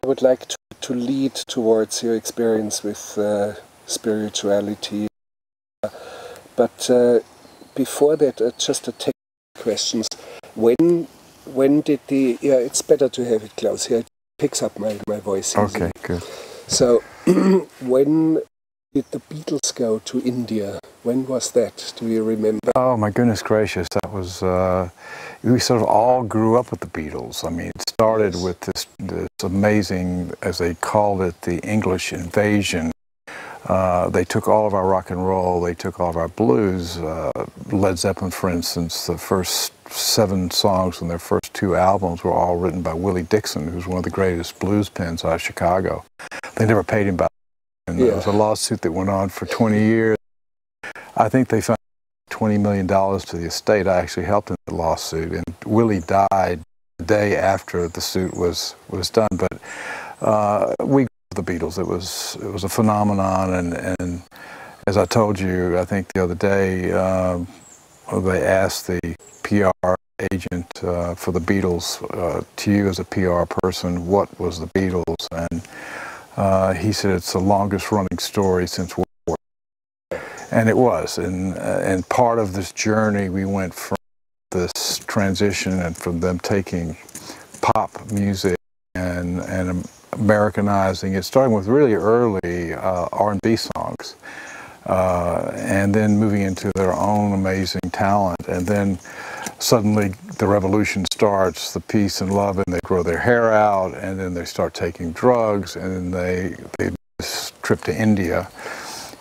I would like to lead towards your experience with spirituality. But before that, just a technical questions. When did the... Yeah, it's better to have it close here. It picks up my voice easily. Okay, good. So, when did the Beatles go to India? When was that? Do you remember? Oh my goodness gracious, that was, we sort of all grew up with the Beatles. I mean, it started Yes. with this amazing, as they called it, the English invasion. They took all of our rock and roll, they took all of our blues. Led Zeppelin, for instance, the first 7 songs from their first 2 albums were all written by Willie Dixon, who's one of the greatest blues pens out of Chicago. They never paid him back. And there was a lawsuit that went on for 20 years. I think they found $20 million to the estate. I actually helped in the lawsuit, and Willie died the day after the suit was done. But we grew up with the Beatles. It was a phenomenon, and as I told you, I think the other day, they asked the PR agent for the Beatles, to you as a PR person, what was the Beatles? And he said it's the longest running story since World War. And it was, and part of this journey, we went from this transition and from them taking pop music and Americanizing it, starting with really early R&B songs, and then moving into their own amazing talent. And then suddenly the revolution starts, the peace and love, and they grow their hair out, and then they start taking drugs, and then they this trip to India,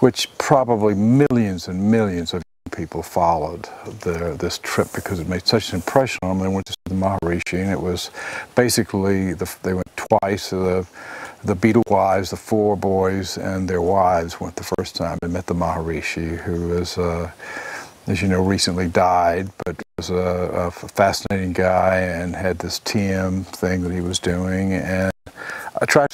which probably millions and millions of people followed this trip because it made such an impression on them. They went to the Maharishi, and it was basically, they went twice. The Beatle wives, the 4 boys and their wives went the first time. They met the Maharishi, who was, as you know, recently died, but was a fascinating guy and had this TM thing that he was doing, and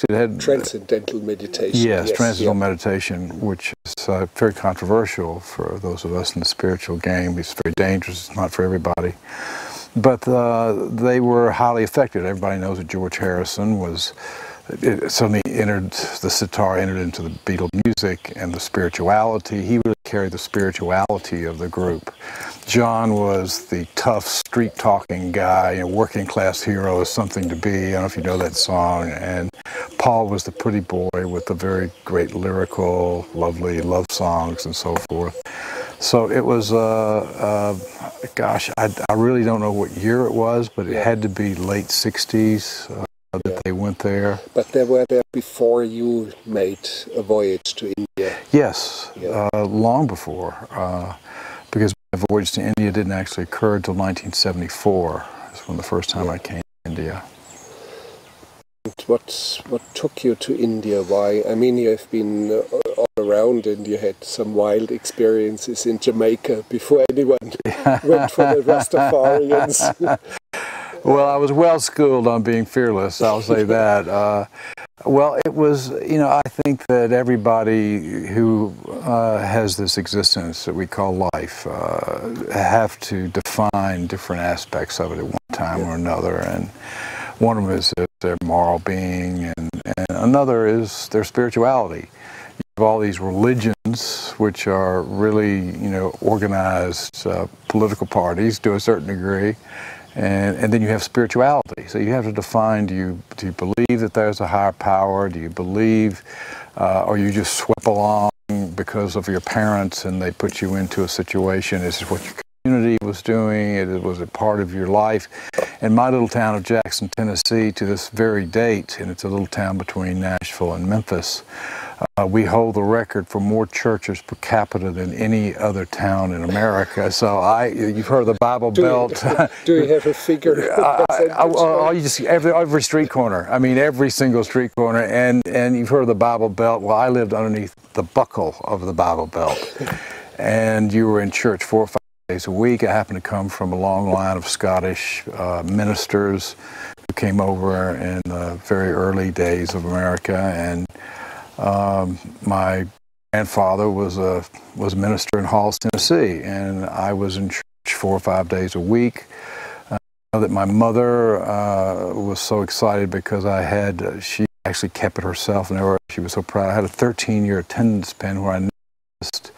had transcendental meditation. Yes, transcendental meditation, which is very controversial for those of us in the spiritual game. It's very dangerous. It's not for everybody. But they were highly effective. Everybody knows that George Harrison was... suddenly the sitar entered into the Beatle music and the spirituality. He really carried the spirituality of the group. John was the tough, street-talking guy, working class hero is something to be. I don't know if you know that song. And Paul was the pretty boy with the very great lyrical, lovely love songs and so forth. So it was, gosh, I really don't know what year it was, but it had to be late 60s. That they went there. But they were there before you made a voyage to India. Yes, long before, because my voyage to India didn't actually occur until 1974. That's when the first time I came to India. And what took you to India? Why? I mean, you have been all around, and you had some wild experiences in Jamaica before anyone went for the Rastafarians. Well, I was well schooled on being fearless, I'll say that. Well, it was, I think that everybody who has this existence that we call life have to define different aspects of it at one time or another. And one of them is their moral being, and another is their spirituality. You have all these religions, which are really, organized political parties to a certain degree. And then you have spirituality. So you have to define, do you believe that there's a higher power? Do you believe, or you just swept along because of your parents and they put you into a situation? Is this what your community was doing? Was it part of your life? In my little town of Jackson, Tennessee, to this very date, and it's a little town between Nashville and Memphis, we hold the record for more churches per capita than any other town in America. So you've heard of the Bible Belt. Do you have a figure? Every street corner. I mean, every single street corner. And you've heard of the Bible Belt. Well, I lived underneath the buckle of the Bible Belt. And you were in church 4 or 5 days a week. I happened to come from a long line of Scottish ministers who came over in the very early days of America, and my grandfather was a minister in Halls, Tennessee, and I was in church 4 or 5 days a week. I know that my mother was so excited because she actually kept it herself. Never, she was so proud. I had a 13-year attendance pen where I missed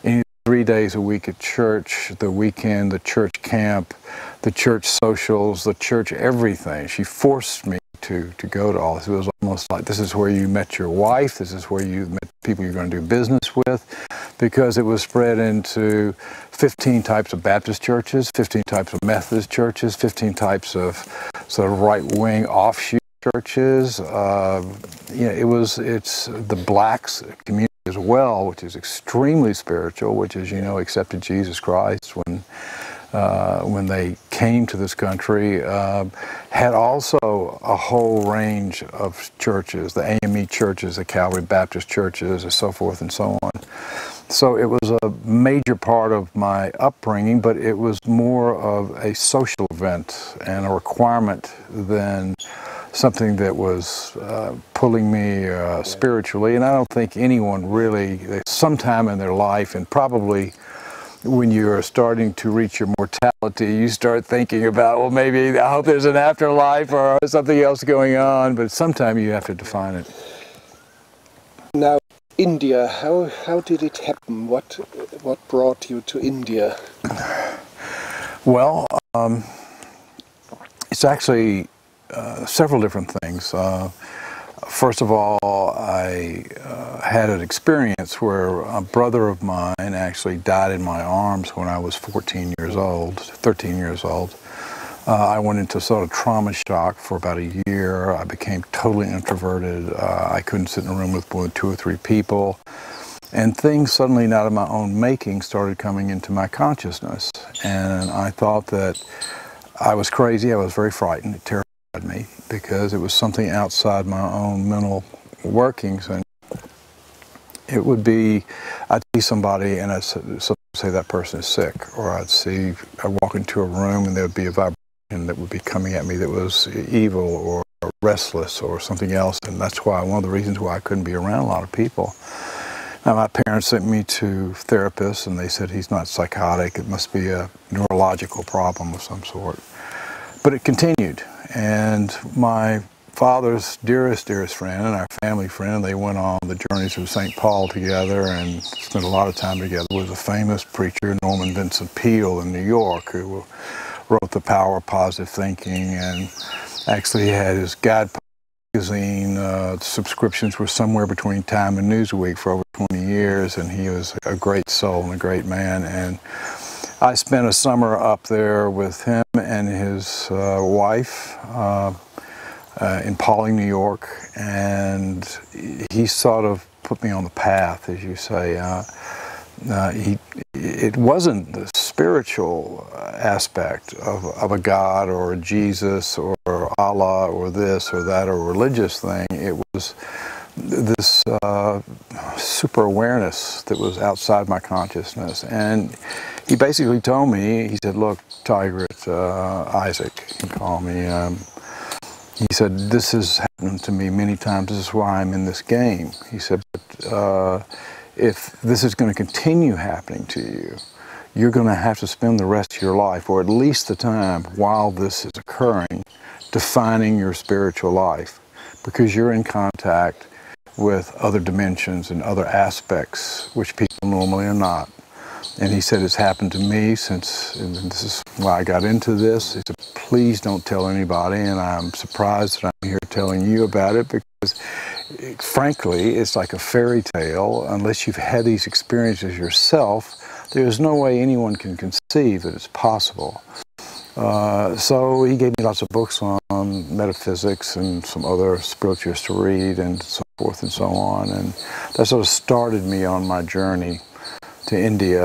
any 3 days a week at church, the weekend, the church camp, the church socials, the church everything. She forced me to go to all this. It was almost like, this is where you met your wife, this is where you met people you're going to do business with, because it was spread into 15 types of Baptist churches, 15 types of Methodist churches, 15 types of sort of right-wing offshoot churches. It's the blacks community as well, which is extremely spiritual, which is, you know, accepted Jesus Christ when they came to this country, had also a whole range of churches, the AME churches, the Calvary Baptist churches, and so forth and so on. So it was a major part of my upbringing, but it was more of a social event and a requirement than something that was pulling me spiritually. And I don't think anyone really, sometime in their life, and probably when you're starting to reach your mortality, you start thinking about, well, maybe I hope there's an afterlife or something else going on, but sometime you have to define it. Now, India, how did it happen? What brought you to India? Well, it's actually several different things. First of all, I had an experience where a brother of mine actually died in my arms when I was 13 years old. I went into sort of trauma shock for about a year. I became totally introverted. I couldn't sit in a room with more than 2 or 3 people. And things suddenly, not of my own making, started coming into my consciousness. And I thought that I was crazy. I was very frightened. It terrified me because it was something outside my own mental workings. And it would be, I'd see somebody and I'd say that person is sick, or I'd walk into a room and there would be a vibration that would be coming at me that was evil or restless or something else. And that's why, one of the reasons why I couldn't be around a lot of people. Now, my parents sent me to therapists and they said he's not psychotic, it must be a neurological problem of some sort. But it continued, and my father's dearest friend and our family friend, they went on the journeys of St. Paul together and spent a lot of time together, was a famous preacher, Norman Vincent Peale in New York, who wrote The Power of Positive Thinking and actually had his guide magazine subscriptions were somewhere between Time and Newsweek for over 20 years, and he was a great soul and a great man. And I spent a summer up there with him and his wife in Pawling, New York, and he sort of put me on the path, as you say. It wasn't the spiritual aspect of a God or a Jesus or Allah or this or that or religious thing. It was this super awareness that was outside my consciousness. And he basically told me, he said, look, Tigrett, Isaac, he called me, he said, this has happened to me many times, this is why I'm in this game. He said, but if this is going to continue happening to you, you're going to have to spend the rest of your life, or at least the time while this is occurring, defining your spiritual life, because you're in contact with other dimensions and other aspects which people normally are not. And he said, it's happened to me since, and this is why I got into this. He said, please don't tell anybody, and I'm surprised that I'm here telling you about it, because frankly, it's like a fairy tale. Unless you've had these experiences yourself, there's no way anyone can conceive that it's possible. So he gave me lots of books on metaphysics and some other spiritualists to read and so forth and so on. And that sort of started me on my journey to India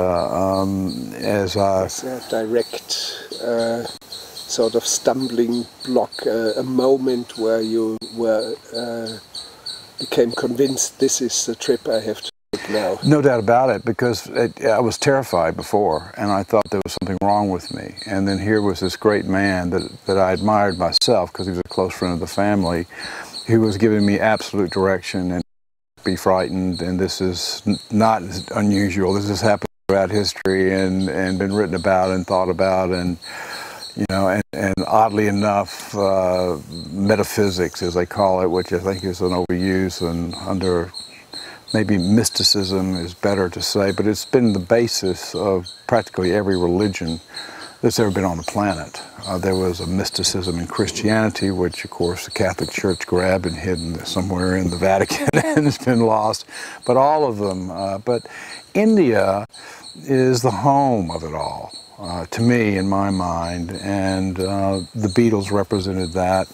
as a direct sort of stumbling block, a moment where you became convinced this is the trip I have to take now. No doubt about it, because I was terrified before, and I thought there was something wrong with me. And then here was this great man that I admired myself, because he was a close friend of the family, who was giving me absolute direction and be frightened. And this is not unusual. This has happened throughout history and been written about and thought about. And You know, and oddly enough, metaphysics, as they call it, which I think is an overuse and under maybe mysticism is better to say, but it's been the basis of practically every religion that's ever been on the planet. There was a mysticism in Christianity, which of course the Catholic Church grabbed and hid somewhere in the Vatican and has been lost, but all of them. But India is the home of it all, to me, in my mind, and the Beatles represented that.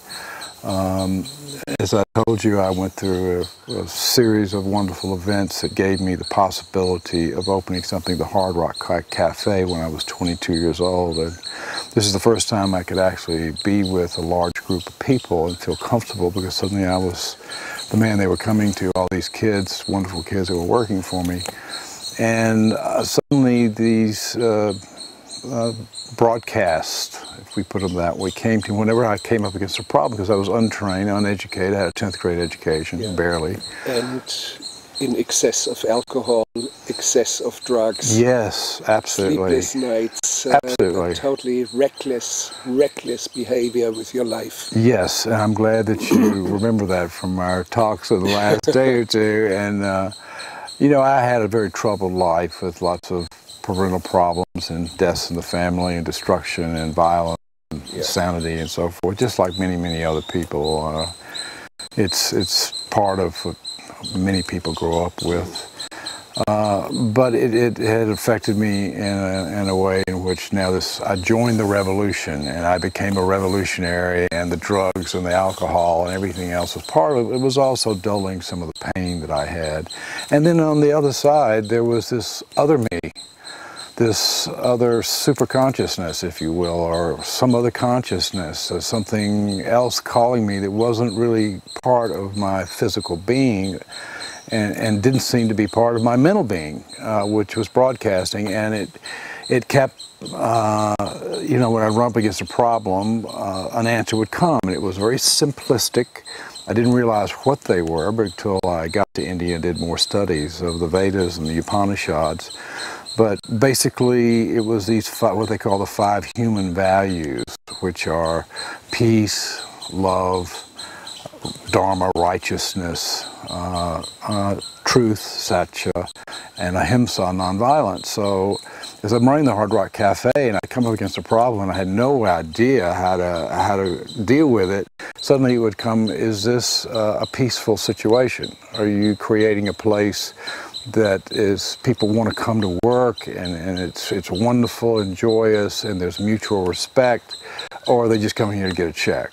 As I told you, I went through a series of wonderful events that gave me the possibility of opening something, the Hard Rock Cafe, when I was 22 years old. And this is the first time I could actually be with a large group of people and feel comfortable, because suddenly I was the man they were coming to, all these kids, wonderful kids that were working for me. And suddenly these broadcasts, if we put them that way, came to me whenever I came up against a problem, because I was untrained, uneducated. I had a 10th grade education, barely. And in excess of alcohol, excess of drugs. Yes, absolutely. Sleepless nights. Absolutely. Totally reckless behavior with your life. Yes, and I'm glad that you remember that from our talks of the last day or two. And, you know, I had a very troubled life with lots of parental problems and deaths in the family and destruction and violence and insanity and so forth, just like many other people. It's part of what many people grow up with. But it had affected me in a way in which now I joined the revolution, and I became a revolutionary, and the drugs and the alcohol and everything else was part of it. It was also dulling some of the pain that I had. And then on the other side, there was this other me, this other super consciousness, if you will, or some other consciousness, or something else calling me that wasn't really part of my physical being, and didn't seem to be part of my mental being, which was broadcasting. And it kept, you know, when I run up against a problem, an answer would come, and it was very simplistic. I didn't realize what they were, but until I got to India and did more studies of the Vedas and the Upanishads. But basically, it was these what they call the 5 human values, which are peace, love, dharma, righteousness, truth, satya, and ahimsa, nonviolence. So as I'm running the Hard Rock Cafe and I come up against a problem and I had no idea how to deal with it, suddenly it would come, is this a peaceful situation? Are you creating a place that is, people want to come to work and it's wonderful and joyous and there's mutual respect, or are they just coming here to get a check?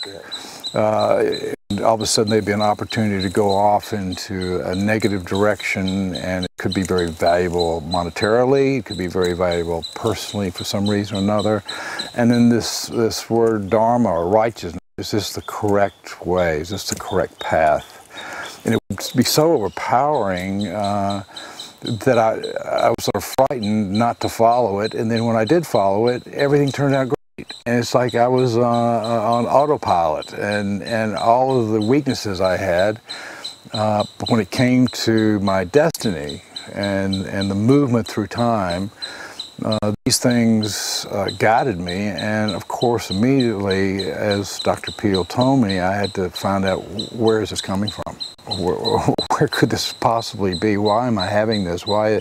And all of a sudden there'd be an opportunity to go off into a negative direction, and it could be very valuable monetarily, it could be very valuable personally for some reason or another. And then this word dharma, or righteousness, is this the correct way? Is this the correct path? And it would be so overpowering that I was sort of frightened not to follow it. And then when I did follow it, everything turned out great. And it's like I was on autopilot, and all of the weaknesses I had, when it came to my destiny and the movement through time, these things guided me. And of course, immediately, as Dr. Peel told me, I had to find out, where is this coming from? Where could this possibly be? Why am I having this? Why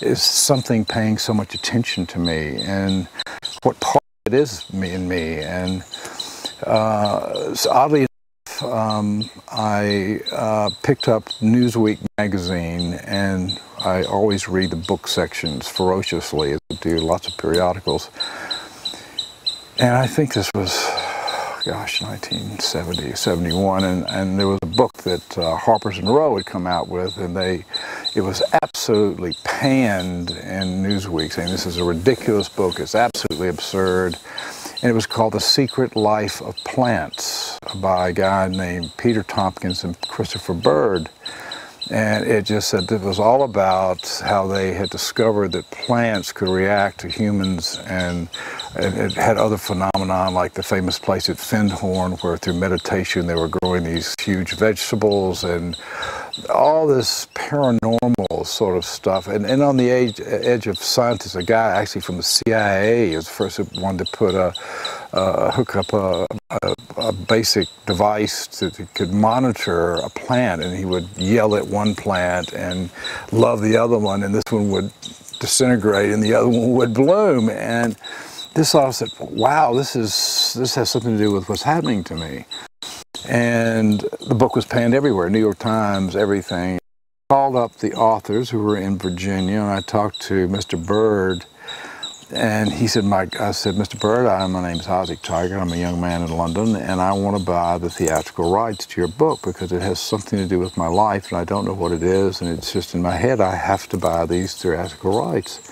is something paying so much attention to me? And what part it is me and me? And so oddly enough, I picked up Newsweek magazine, and I always read the book sections ferociously, as I do lots of periodicals. And I think this was, gosh, 1970, 71, and there was a book that Harper's and Row had come out with, and it was absolutely panned in Newsweek, saying this is a ridiculous book, it's absolutely absurd. And it was called The Secret Life of Plants by a guy named Peter Tompkins and Christopher Bird. And it just said it was all about how they had discovered that plants could react to humans, and it had other phenomena, like the famous place at Findhorn, where through meditation they were growing these huge vegetables, and all this paranormal sort of stuff, and on the edge of scientists. A guy actually from the CIA is the first one to put hook up a basic device that could monitor a plant, and he would yell at one plant and love the other one, and this one would disintegrate and the other one would bloom. And this all said, wow, this has something to do with what's happening to me. And the book was panned everywhere, New York Times, everything. I called up the authors who were in Virginia, and I talked to Mr. Bird, and he said, I said, Mr. Bird, my name's Isaac Tigrett, I'm a young man in London, and I want to buy the theatrical rights to your book because it has something to do with my life, and I don't know what it is, and it's just in my head, I have to buy these theatrical rights.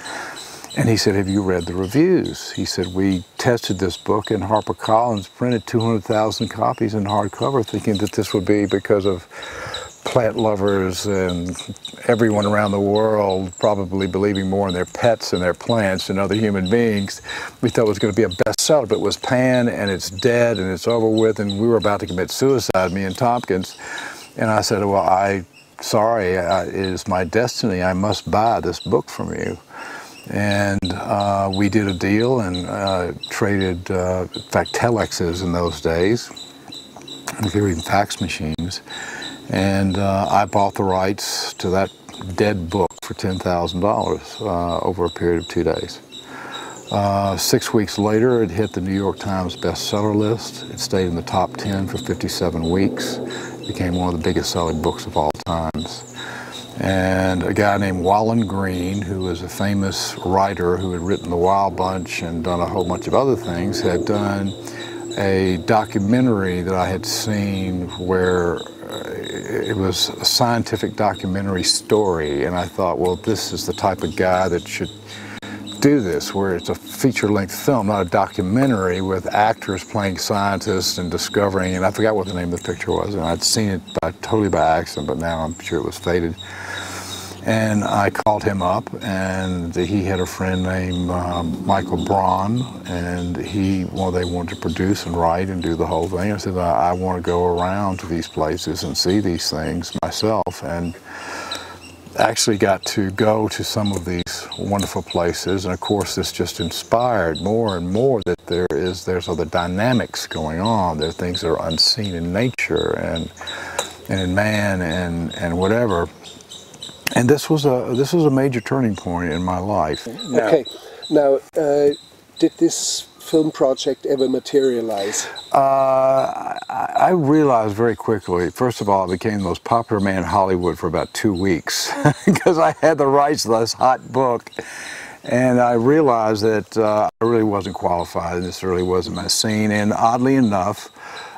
And he said, have you read the reviews? He said, we tested this book, and HarperCollins printed 200,000 copies in hardcover, thinking that this would be because of plant lovers and everyone around the world probably believing more in their pets and their plants than other human beings. We thought it was going to be a bestseller, but it was panned, and it's dead, and it's over with, and we were about to commit suicide, me and Tompkins. And I said, well, sorry, it is my destiny. I must buy this book from you. And we did a deal and traded, in fact, telexes in those days. There were even fax machines. And I bought the rights to that dead book for $10,000 over a period of 2 days. 6 weeks later, it hit the New York Times bestseller list. It stayed in the top 10 for 57 weeks. It became one of the biggest selling books of all times. And a guy named Wallen Green, who was a famous writer who had written The Wild Bunch and done a whole bunch of other things, had done a documentary that I had seen where it was a scientific documentary story, and I thought, well, this is the type of guy that should do this, where it's a feature-length film, not a documentary with actors playing scientists and discovering, and I forgot what the name of the picture was, and I'd seen it totally by accident, but now I'm sure it was faded. And I called him up, and he had a friend named Michael Braun, and they wanted to produce and write and do the whole thing. I said, I want to go around to these places and see these things myself, and actually got to go to some of these wonderful places. And of course, this just inspired more and more that there's other dynamics going on. There are things that are unseen in nature and in man and whatever. And this was a major turning point in my life. Okay, now did this film project ever materialize? I realized very quickly, first of all, I became the most popular man in Hollywood for about 2 weeks because I had the rights to this hot book. And I realized that I really wasn't qualified, and this really wasn't my scene. And oddly enough,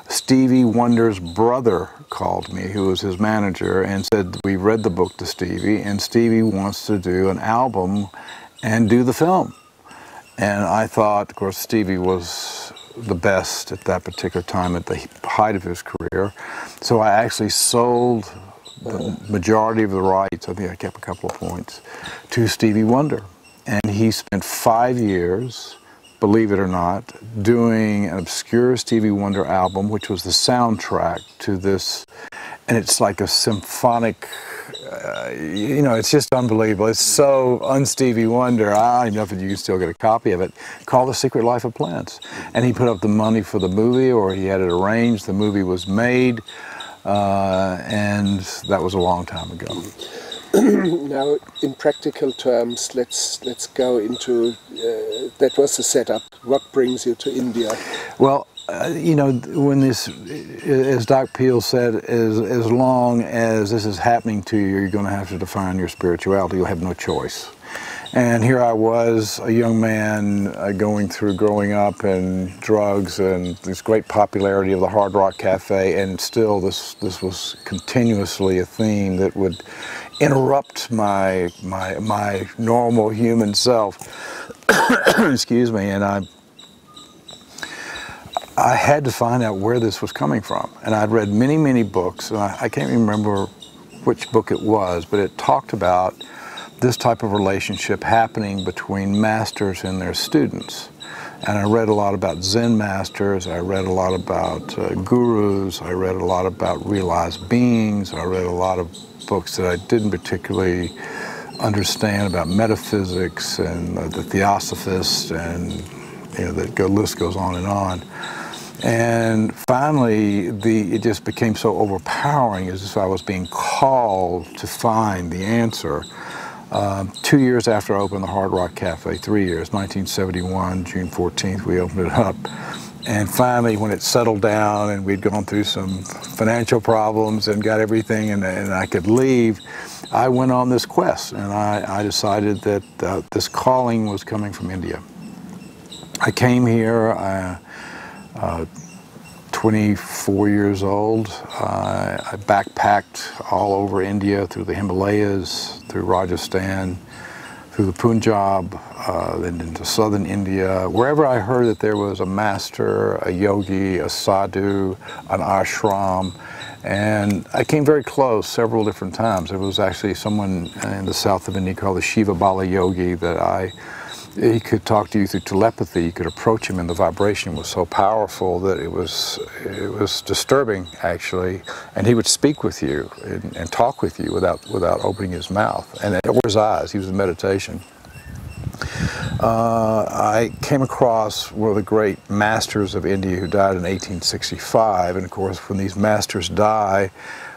Stevie Wonder's brother called me, who was his manager, and said, we read the book to Stevie, and Stevie wants to do an album and do the film. And I thought, of course, Stevie was the best at that particular time, at the height of his career. So I actually sold the majority of the rights, I think I kept a couple of points, to Stevie Wonder. And he spent 5 years, believe it or not, doing an obscure Stevie Wonder album, which was the soundtrack to this, and it's like a symphonic, it's just unbelievable. It's so un-Stevie Wonder. I don't even know if you can still get a copy of it, called The Secret Life of Plants. And he put up the money for the movie, or he had it arranged. The movie was made, and that was a long time ago. Now, in practical terms, let's go into that was the setup. What brings you to India? Well, when this, as Doc Peel said, as long as this is happening to you, you're going to have to define your spirituality. You'll have no choice. And here I was, a young man growing up and drugs and this great popularity of the Hard Rock Cafe, and still this was continuously a theme that would interrupt my normal human self. Excuse me, and I had to find out where this was coming from. And I'd read many, many books, and I can't remember which book it was, but it talked about this type of relationship happening between masters and their students. And I read a lot about Zen masters, I read a lot about gurus, I read a lot about realized beings, I read a lot of books that I didn't particularly understand about metaphysics and the Theosophists, and the list goes on and on. And finally, it just became so overpowering, as if I was being called to find the answer. 2 years after I opened the Hard Rock Cafe, 3 years, 1971, June 14th, we opened it up. And finally, when it settled down and we'd gone through some financial problems and got everything and I could leave, I went on this quest, and I decided that this calling was coming from India. I came here, 24 years old. I backpacked all over India, through the Himalayas, through Rajasthan, through the Punjab, then into southern India. Wherever I heard that there was a master, a yogi, a sadhu, an ashram, and I came very close several different times. There was actually someone in the south of India called the Shiva Bala yogi that he could talk to you through telepathy. You could approach him, and the vibration was so powerful that it was disturbing, actually. And he would speak with you and talk with you without opening his mouth or his eyes. He was in meditation. I came across one of the great masters of India who died in 1865, and of course, when these masters die,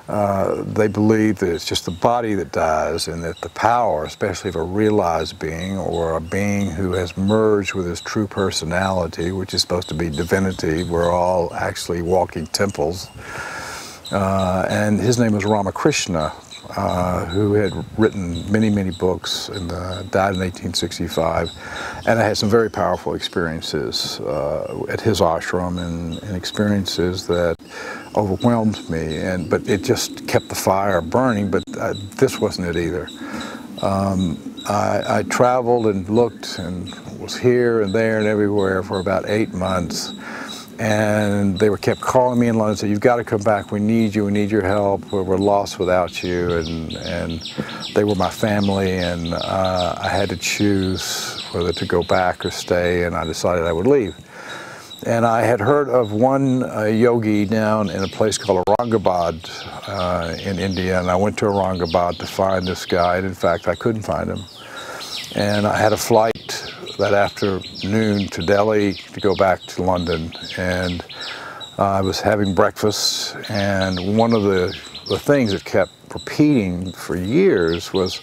they believe that it's just the body that dies, and that the power, especially of a realized being or a being who has merged with his true personality, which is supposed to be divinity, we're all actually walking temples. And his name was Ramakrishna, who had written many, many books and died in 1865. And I had some very powerful experiences at his ashram, and experiences that overwhelmed me. But it just kept the fire burning, but this wasn't it either. I traveled and looked and was here and there and everywhere for about 8 months. And they kept calling me in London and said, "You've got to come back, we need you, we need your help, we're lost without you." And they were my family, and I had to choose whether to go back or stay, and I decided I would leave. And I had heard of one yogi down in a place called Aurangabad in India, and I went to Aurangabad to find this guy, and in fact I couldn't find him. And I had a flight that afternoon to Delhi to go back to London, and I was having breakfast, and one of the things that kept repeating for years was,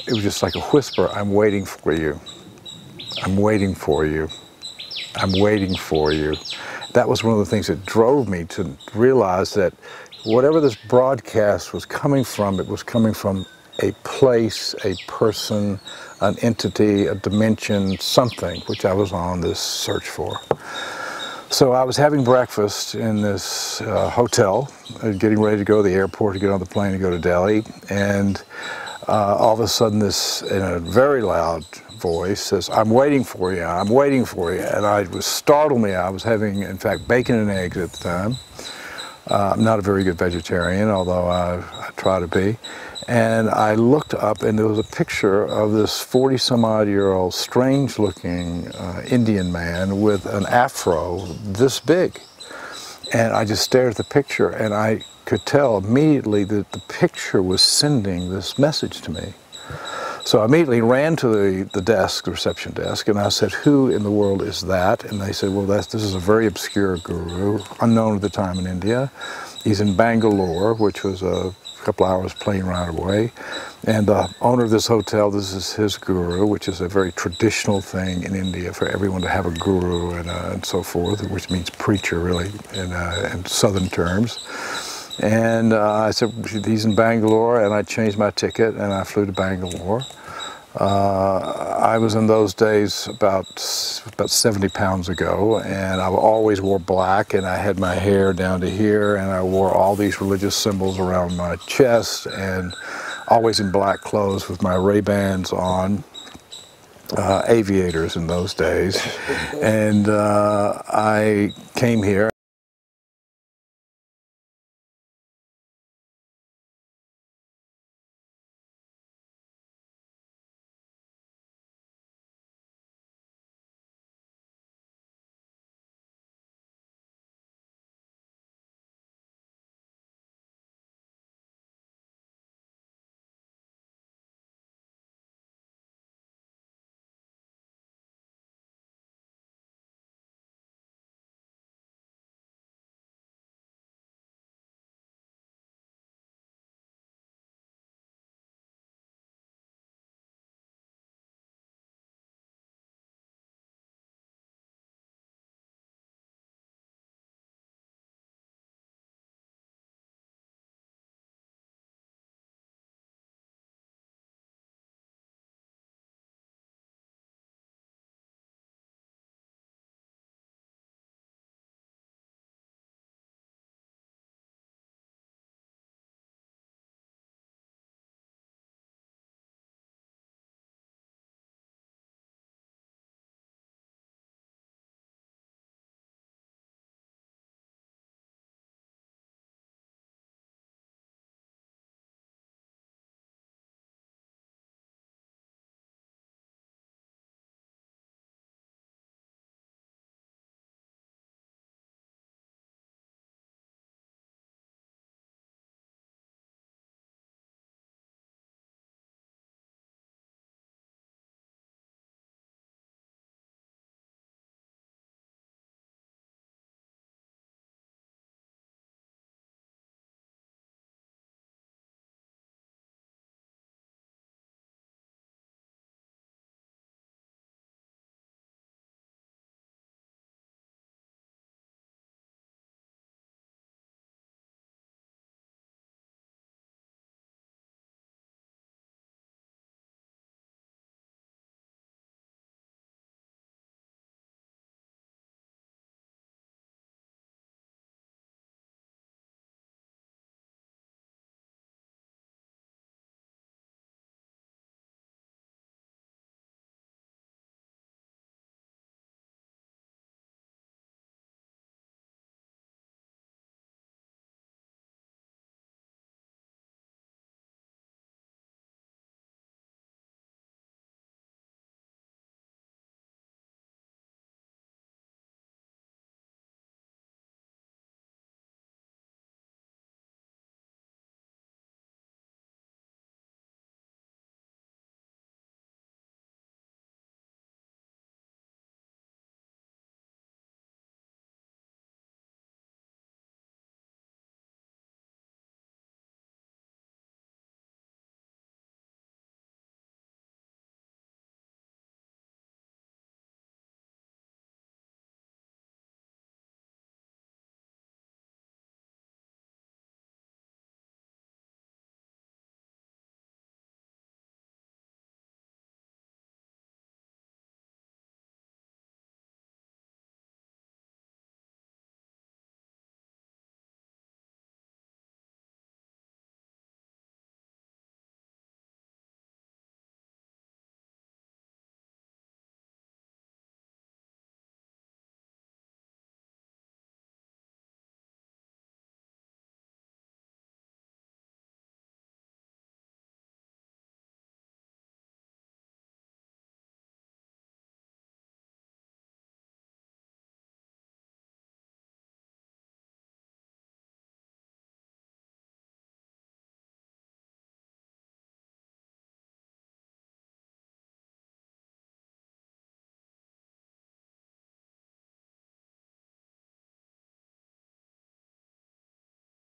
it was just like a whisper, "I'm waiting for you, I'm waiting for you, I'm waiting for you." That was one of the things that drove me to realize that whatever this broadcast was coming from, it was coming from a place, a person, an entity, a dimension, something, which I was on this search for. So I was having breakfast in this hotel, getting ready to go to the airport to get on the plane to go to Delhi, and all of a sudden this, in a very loud voice, says, "I'm waiting for you, I'm waiting for you." And it was startled me. I was having, in fact, bacon and eggs at the time. I'm not a very good vegetarian, although I try to be. And I looked up, and there was a picture of this 40-some-odd-year-old, strange-looking Indian man with an afro this big. And I just stared at the picture, and I could tell immediately that the picture was sending this message to me. So I immediately ran to the desk, the reception desk, and I said, "Who in the world is that?" And they said, "Well, this is a very obscure guru, unknown at the time in India. He's in Bangalore," which was a couple hours plane ride away. And the owner of this hotel, this is his guru, which is a very traditional thing in India for everyone to have a guru and so forth, which means preacher, really, in southern terms. And I said, "He's in Bangalore," and I changed my ticket and I flew to Bangalore. I was in those days about 70 pounds ago, and I always wore black, and I had my hair down to here, and I wore all these religious symbols around my chest, and always in black clothes with my Ray-Bans on, aviators in those days. And I came here,